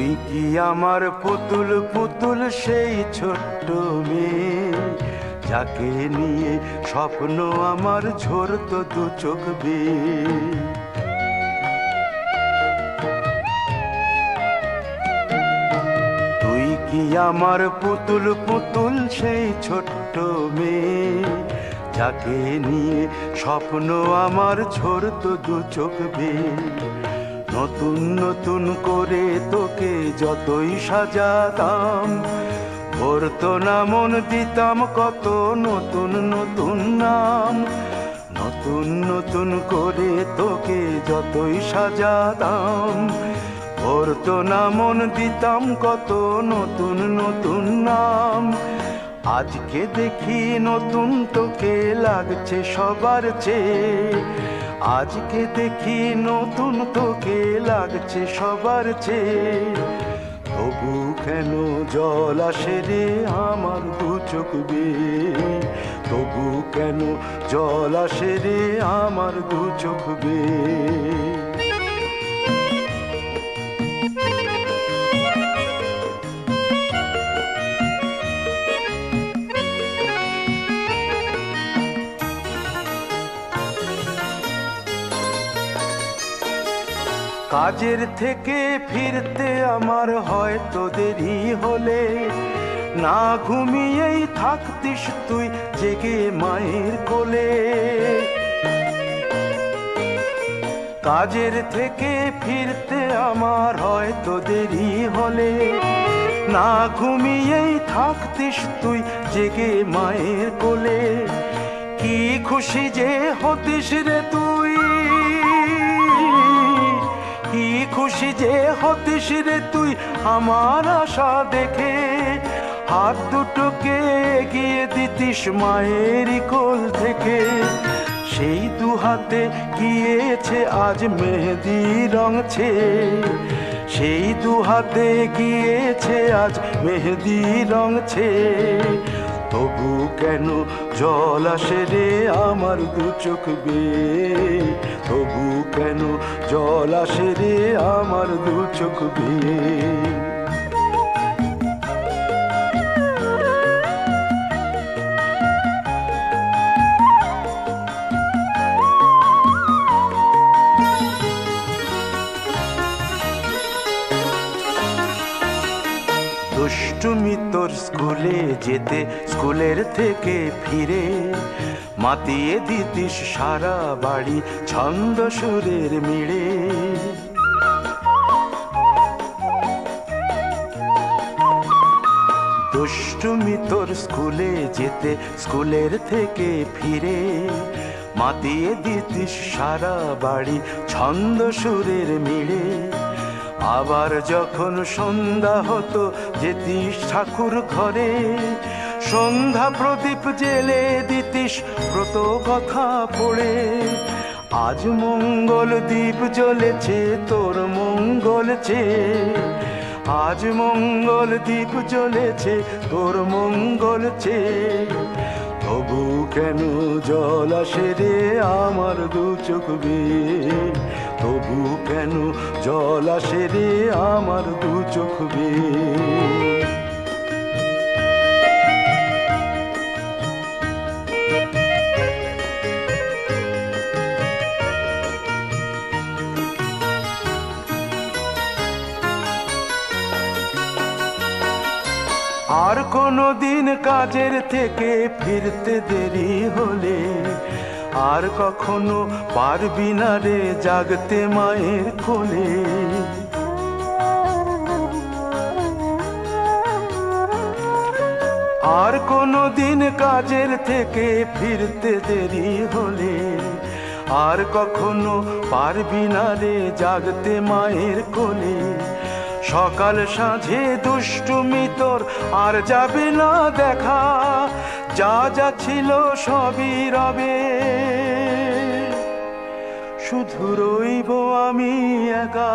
তুই কি আমার পুতুল পুতুল সেই ছোট্ট মেয়ে, যাকে নিয়ে স্বপ্ন আমার ঝরতো দু চোখ বেয়ে। তুই কি আমার পুতুল পুতুল সেই ছোট্ট মেয়ে, যাকে নিয়ে স্বপ্ন আমার ঝরতো দু চোখ বেয়ে। নতুন নতুন করে তোকে যতই সাজাতাম, ভরতো না মন, দিতাম কত নতুন নতুন নাম। নতুন নতুন করে তোকে যতই সাজাতাম, ভরতো না মন, দিতাম কত নতুন নতুন নাম। আজকে দেখি নতুন তোকে লাগছে সবার চেয়ে, আজকে দেখি নতুন তোকে লাগছে সবার চেয়ে। তবু কেন জল আসে রে আমার দু চোখ বেয়ে, তবু কেন জল আসে রে আমার দু চোখ বেয়ে। কাজের থেকে ফিরতে আমার হয়তো দেরি হলে, না ঘুমিয়েই থাকতিস তুই জেগে মায়ের কোলে। কাজের থেকে ফিরতে আমার হয়তো দেরি হলে, না ঘুমিয়েই থাকতিস তুই জেগে মায়ের কোলে। কি খুশি যে হতিস রে তুই, কি খুশি যে হতিস রে তুই আমার আশা দেখে। হাত দুটোকে এগিয়ে দিতিস মায়েরই কোল থেকে, সেই দু হাতে গিয়েছে আজ মেহেদি রং ছেয়ে। সেই দু হাতে গিয়েছে আজ মেহেদি রং ছেয়ে। তবু কেন জল আসে রে আমার দু চোখ বেয়ে, তবু কেন জল আসে রে আমার দু চোখ বেয়ে। দুষ্টুমি তোর স্কুলে যেতে, স্কুলের থেকে ফিরে মাতিয়ে দিতিস সারা বাড়ি ছন্দ সুরের মিড়ে। দুষ্টুমি তোর স্কুলে যেতে, স্কুলের থেকে ফিরে মাতিয়ে দিতিস সারা বাড়ি ছন্দ সুরের মিড়ে। আবার যখন সন্ধ্যা হতো যেতিস ঠাকুর ঘরে, সন্ধ্যা প্রদীপ জেলে দিতিস ব্রত কথা পড়ে। আজ মঙ্গল দ্বীপ জ্বলেছে তোর মঙ্গল চেয়ে, আজ মঙ্গল দ্বীপ জ্বলেছে তোর মঙ্গল চেয়ে। তবু কেন জল আসে রে আমার দু চোখ বেয়ে, তবু কেন জল আসে রে আমার দু চোখ বেয়ে। আর কোনো দিন কাজের থেকে ফিরতে দেরি হলে, আর কখনো পারবি না রে জাগতে মায়ের কোলে। আর কোনো দিন কাজের থেকে ফিরতে দেরি হলে, আর কখনো পারবি না রে জাগতে মায়ের কোলে। সকাল সাঁঝে দুষ্টুমি তোর আর যাবে না দেখা, যা যা ছিল সবই রবে। শুধু রইব আমি একা,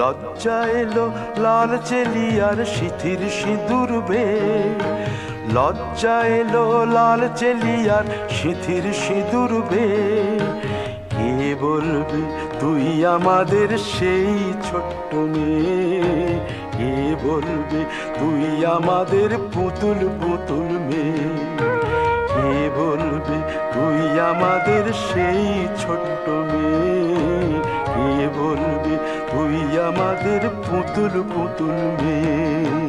লজ্জা এলো লাল চেলিয়ার সিথির সিঁদুর বেয়ে। লজ্জা এলো লাল চেলিয়ার সিথির সিঁদুর বেয়ে। কে বলবে তুই আমাদের সেই ছোট্ট মেয়ে? কে বলবে তুই আমাদের পুতুল পুতুল মেয়ে? কে বলবে তুই আমাদের সেই ছোট্ট মেয়ে? কে বলবে তুই আমাদের পুতুল পুতুল মেয়ে?